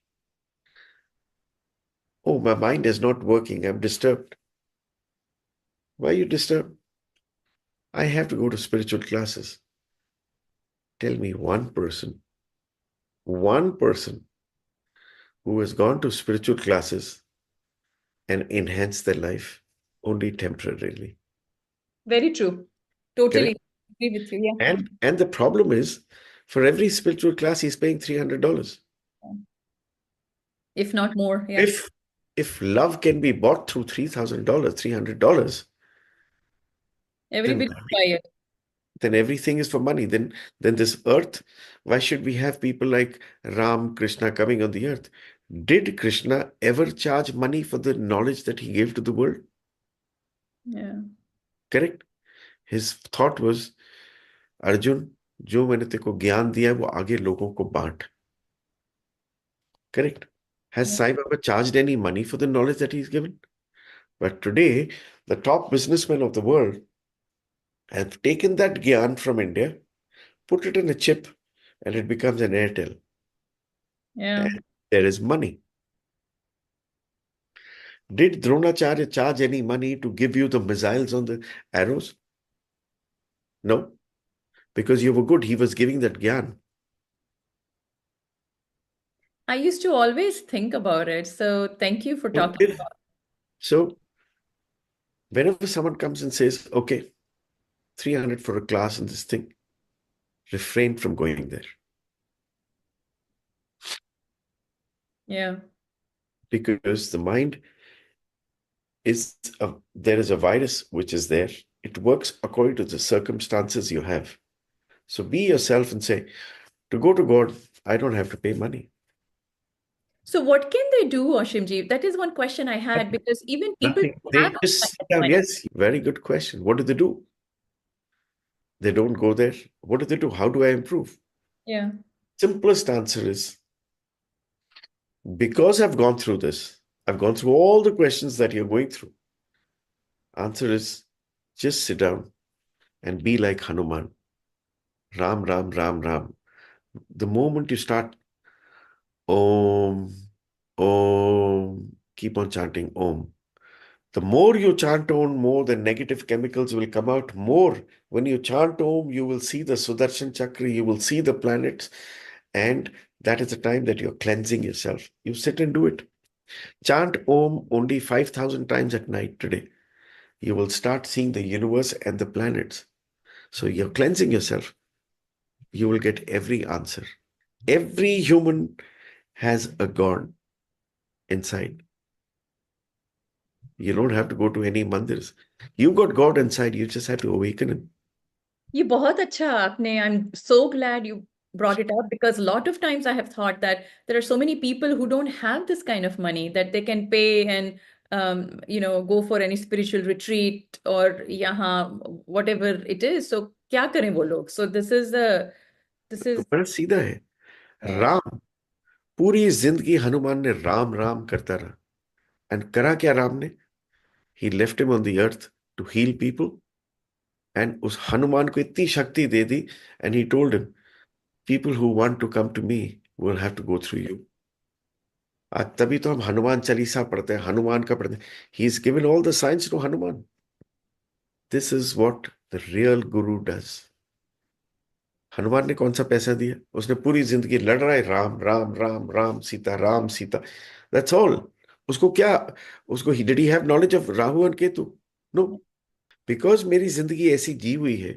Oh, my mind is not working. I'm disturbed. Why are you disturbed? I have to go to spiritual classes. Tell me one person who has gone to spiritual classes and enhanced their life only temporarily.
Very true. Totally
Correct?
agree with you. Yeah.
And the problem is, for every spiritual class, he's paying $300.
If not more. Yeah.
If if love can be bought through $3,000, $300, then
Everybody buy it.
then everything is for money. Then this earth, why should we have people like Ram, Krishna coming on the earth? Did Krishna ever charge money for the knowledge that he gave to the world?
Yeah.
Correct? His thought was, Arjun, जो मैंने तेरे को ज्ञान दिया है वो आगे लोगों को बांट. Correct? Has
Yeah.
Sai Baba charged any money for the knowledge that he's given? But today, the top businessmen of the world have taken that gyan from India, put it in a chip, and it becomes an Airtel.
Yeah.
And there is money. Did Dronacharya charge any money to give you the missiles on the arrows? No, because you were good. He was giving that gyan.
I used to always think about it. So thank you for
So
talking
if
about
so, whenever someone comes and says, "Okay, 300 for a class in this thing," refrain from going there
it. Yeah.
because the mind there is a virus which is there. It works according to the circumstances you have. So be yourself and say, to go to God, I don't have to pay money.
So what can they do, Aushimji? That is one question I had because even people
Nothing.
who have
They
this
just
kind
sit
of
down.
money.
Yes, very good question. What do they do? They don't go there. What do they do? How do I improve?
Yeah.
Simplest answer is because I've gone through this, I've gone through all the questions that you're going through. Answer is just sit down and be like Hanuman. Ram, Ram, Ram, Ram. The moment you start Om, Om, keep on chanting Om. The more you chant Om, more the negative chemicals will come out. More when you chant Om, you will see the Sudarshan Chakra, you will see the planets, and that is the time that you're cleansing yourself. You sit and do it. Chant Om only 5,000 times at night today. You will start seeing the universe and the planets. So you're cleansing yourself. You will get every answer. Every human has a God inside. You don't have to go to any mandirs. You got God inside. You just have to awaken Him.
ये बहुत अच्छा आपने I'm so glad you brought it up because a lot of times I have thought that there are so many people who don't have this kind of money that they can pay and go for any spiritual retreat or यहाँ whatever it is. So क्या करें वो लोग? So this
तो
is
बड़ा सीधा है.
yeah.
Ram पूरी जिंदगी हनुमान ने राम राम करता रहा. एंड करा क्या राम ने? He left him on the earth to heal people. And उस हनुमान को इतनी शक्ति दे दी. And he told him, people who want to come to me will have to go through you. आज तभी तो हम हनुमान चालीसा पढ़ते हैं, हनुमान का पढ़ते हैं. He is given all the science to Hanuman. This is what the real guru does. Hanuman ने कौन सा पैसा दिया? उसने पूरी जिंदगी लड़ रहा है, राम राम राम राम सीता, राम सीता. That's all. उसको क्या, उसको did he have knowledge of Rahu and Ketu? No. Because मेरी जिंदगी ऐसी जी हुई है,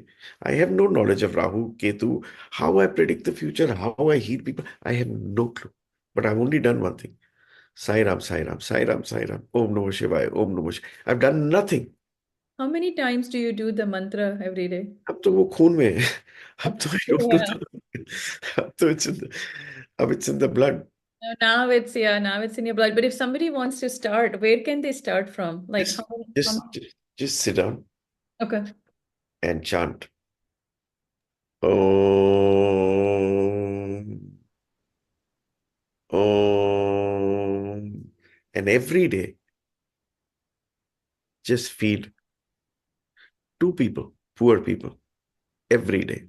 I have no knowledge of Rahu Ketu, how I predict the future, how I heal people, I have no clue. But I only done one thing. Sai Ram Sai Ram Sai Ram Sai Ram, ओम नमः शिवाय ओम नमः शिवाय. I have done nothing.
How many times do you do the mantra every day?
अब तो वो खून में है. अब तो आई डोंट नो.
Yeah.
अब तो अब it's in the blood.
No, now it's in your blood. But if somebody wants to start, where can they start from? Like
Just,
how
just,
many?
just sit down
Okay.
and chant. Om, Om. And every day, just feed two people, poor people, every day.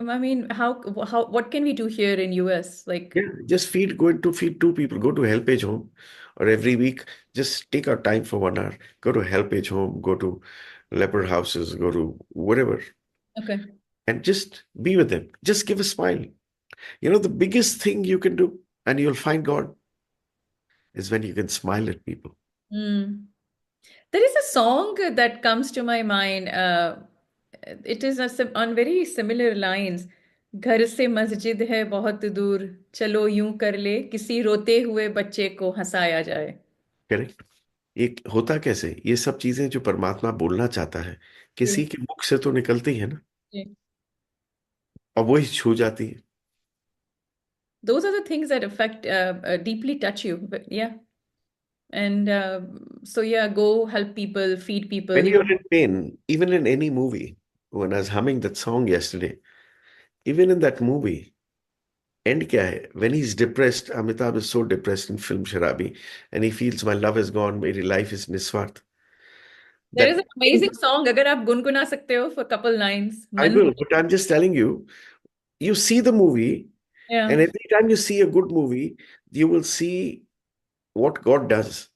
I mean, what can we do here in US? Like,
Yeah, just going to feed two people, go to help age home, or every week, just take out time for 1 hour, go to help age home, go to leper houses, go to whatever,
okay.
and just be with them. Just give a smile. The biggest thing you can do, and you'll find God, is when you can smile at people.
Hmm. There is a song that comes to my mind. It is on very similar lines. घर से मस्जिद है बहुत दूर चलो यूं कर ले किसी रोते हुए बच्चे को हंसाया जाए.
करेक्ट। ये होता कैसे, ये सब चीजें जो परमात्मा बोलना चाहता है,
जी,
किसी के मुख से तो निकलती है ना,
जी.
और वही छू जाती है।
Those are the things that affect deeply touch you. But yeah, and so yeah, go help people, feed people.
When
You
you're in pain, even in any movie, when I was humming that song yesterday, even in that movie, end क्या है? When he's depressed, Amitabh is so depressed in film Sharabi, and he feels my love is gone, my life is niswart.
There is an
That
amazing song. अगर आप गुनगुना सकते हो for a couple lines.
I will, but I'm just telling you, you see the movie,
Yeah.
and every time you see a good movie, you will see what God does.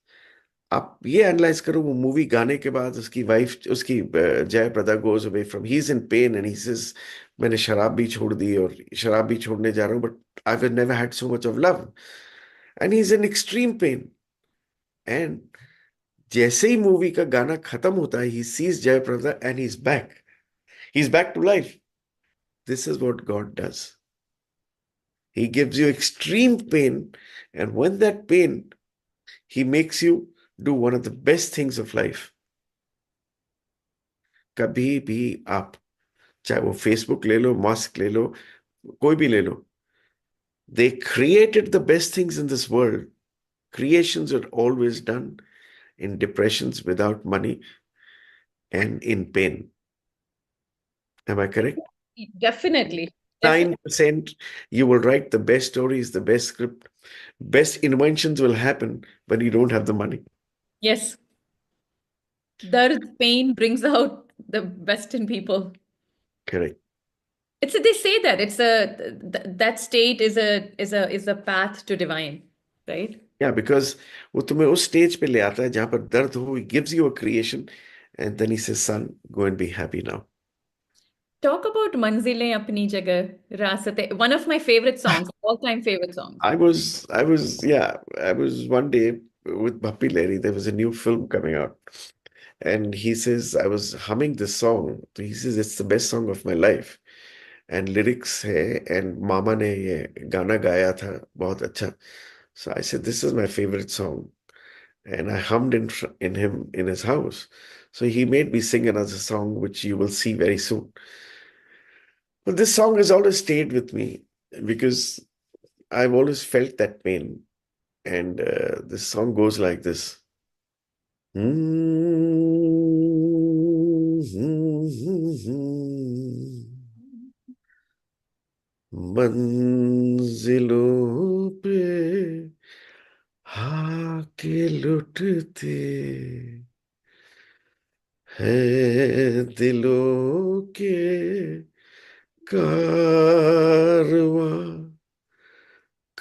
आप ये analyse करो, वो movie गाने के बाद उसकी wife, उसकी Jaya Prada goes away from, he is in pain and he says मैंने शराब भी छोड़ दी और शराब भी छोड़ने जा रहा हूँ, but I have never had so much of love, and he is in extreme pain, and जैसे ही मूवी का गाना खत्म होता है, he sees Jaya Prada and he is back to life. This is what God does. He gives you extreme pain, and when that pain, he makes you do one of the best things of life. कभी भी आप, चाहे वो Facebook ले लो, mask ले लो, कोई भी ले लो, they created the best things in this world. Creations are always done in depressions, without money, and in pain. Am I correct?
Definitely. Definitely.
9% you will write the best stories, the best script, best inventions will happen when you don't have the money.
Yes. Dard, pain brings out the best in people.
Correct.
It's they say that it's that state is a path to divine, right?
Yeah, because वो तुम्हें उस stage पे ले आता है जहां पर दर्द हो, he gives you a creation, and then he says, son, go and be happy now.
Talk about manzilein apni jagah, raasate. One of my favorite songs, all-time favorite songs.
Yeah, I was one day with Bappi Lahiri. There was a new film coming out, and he says I was humming this song. He says it's the best song of my life, and lyrics है, and मामा ने ये गाना गाया था बहुत अच्छा. So I said this is my favorite song, and I hummed in his house. So he made me sing another song, which you will see very soon. But this song has always stayed with me because I've always felt that pain. And this song goes like this. मंजिलों पे आके लुटते हैं दिलों के कारवां,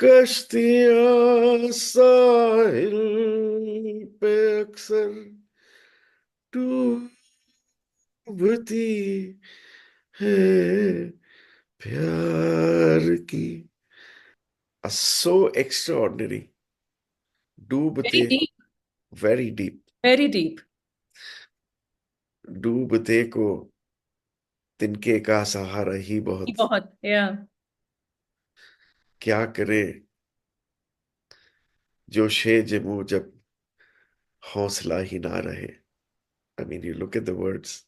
कश्तियां साहिल पे अक्सर डूबती है प्यार की. So extraordinary.
Very
डूबते,
deep,
very deep.
very deep.
डूबते को तिनके का सहारा ही
He
बहुत.
बहुत, yeah.
क्या करे जो शेज मुंह जब हौसला ही ना रहे. I mean, you look at the words,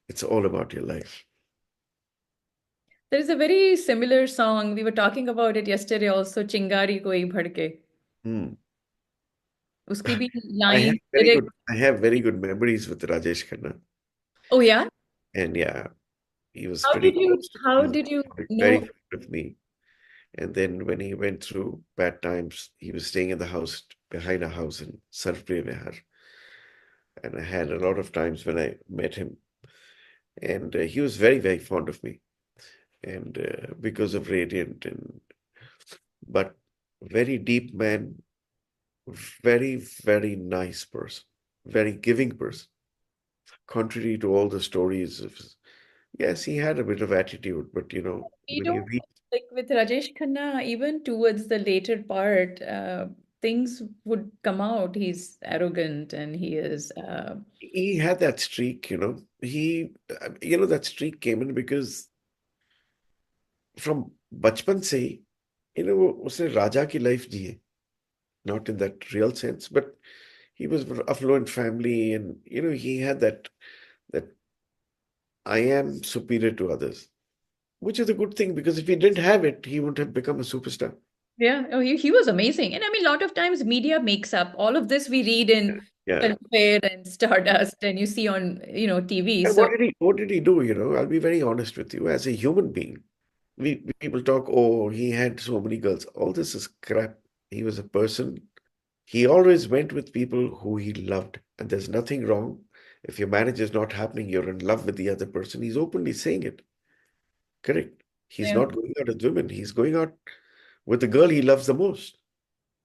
it's all about your life.
There is a very similar song. We were talking about it yesterday also, Chingari Koi Bhadke.
Hmm.
Uski bhi
I have
line,
very
lyric.
good I have very good memories with Rajesh Khanna.
Oh yeah?
And yeah, he was
How
pretty
did you
close to
how
me.
did you
He was very
know?
fond of me. And then when he went through bad times, he was staying in the house behind a house in Sarpre Vihar. And I had a lot of times when I met him. And he was very, very fond of me. and because of Radiant, and but very deep man, very, very nice person, very giving person. Contrary to all the stories of, yes, he had a bit of attitude, but
We
when
don't
you read,
like with Rajesh Khanna, even towards the later part, things would come out. He's arrogant and he is,
he had that streak, that streak came in because from बचपन से ही, उसने राजा की life जी है, not in that real sense, but he was from affluent family, and he had that I am superior to others, which is a good thing because if he didn't have it, he wouldn't have become a superstar.
yeah, oh, he was amazing. And I mean, a lot of times media makes up all of this we read in
Yeah.
Fair and Stardust and you see on, TV.
And
So,
what did he do? I'll be very honest with you. As a human being, we people talk, oh, he had so many girls. All this is crap. He was a person. He always went with people who he loved, and there's nothing wrong. If your marriage is not happening, you're in love with the other person. He's openly saying it. Correct. He's
yeah,
not going out with women. He's going out with the girl he loves the most.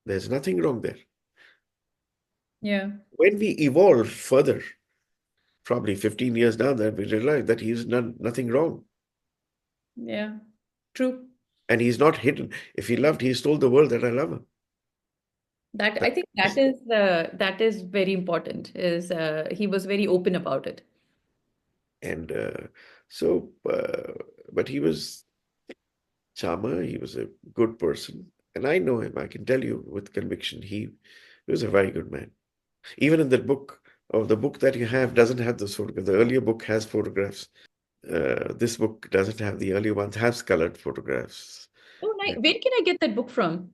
There's nothing wrong there.
yeah,
When we evolve further, probably 15 years down there, we realize that he's done nothing wrong.
yeah, true.
And he's not hidden. If he loved, he's told the world that I love her.
That I
That
think
is,
that is very important. Is he was very open about it.
and so, but he was charmer. He was a good person. And I know him. I can tell you with conviction, he was a very good man. Even in that book, or the book that you have doesn't have those photographs. The earlier book has photographs. This book doesn't have the earlier ones, has colored photographs.
Oh, nice.
And
Where can I get that book from?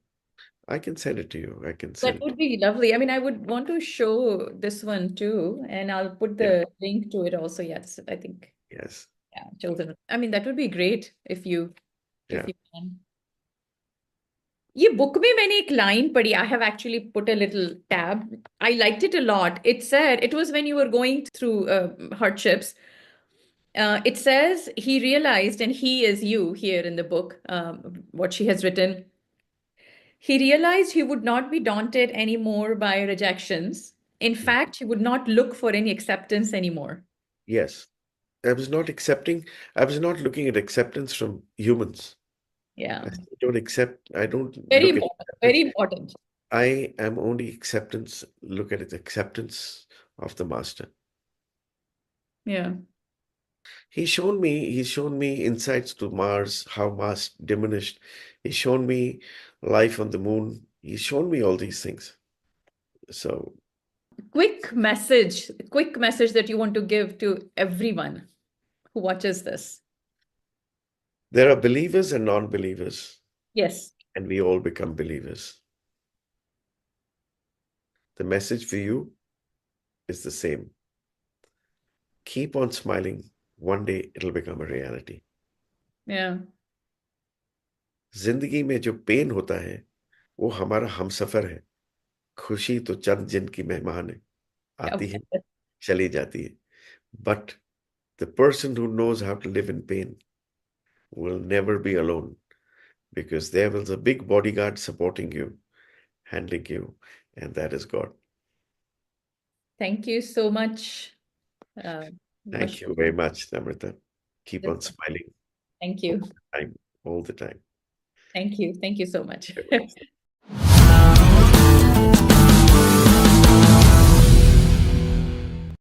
I can send it to you. I can
That
send it.
would be lovely. I mean, I would want to show this one too, and I'll put
Yeah.
the link to it also. Yes, I think,
Yes.
yeah, chosen. I mean, that would be great if
Yeah.
you can. ये book में मैंने एक line पढ़ी. I have actually put a little tab. I liked it a lot. It said it was when you were going through hardships. It says he realized, and he is you here in the book, what she has written. He realized he would not be daunted anymore by rejections. In fact, he would not look for any acceptance anymore.
Yes. I was not accepting, I was not looking at acceptance from humans.
Yeah,
I don't
very
look at
important. Very
acceptance.
important.
I am only acceptance, look at it, acceptance of the master.
Yeah.
He's shown me insights to Mars, how Mars diminished. He's shown me life on the moon. He's shown me all these things. So
Quick message that you want to give to everyone who watches this.
there are believers and non-believers,
Yes.
and we all become believers. The message for you is the same. Keep on smiling. One day it'll become a reality.
Yeah.
जिंदगी में जो pen होता है वो हमारा हमसफर है. खुशी तो चंद जिन की मेहमान है, आती है, चली जाती है. But the person who knows how to live in pain will never be alone because there is a big bodyguard supporting you, handling you, and that is God.
Thank you so much. Uh,
Thank you
Aushim.
very much, Namrata. Keep
This-
on smiling
Thank
all
you.
the time, all the time.
Thank you. Thank you so much.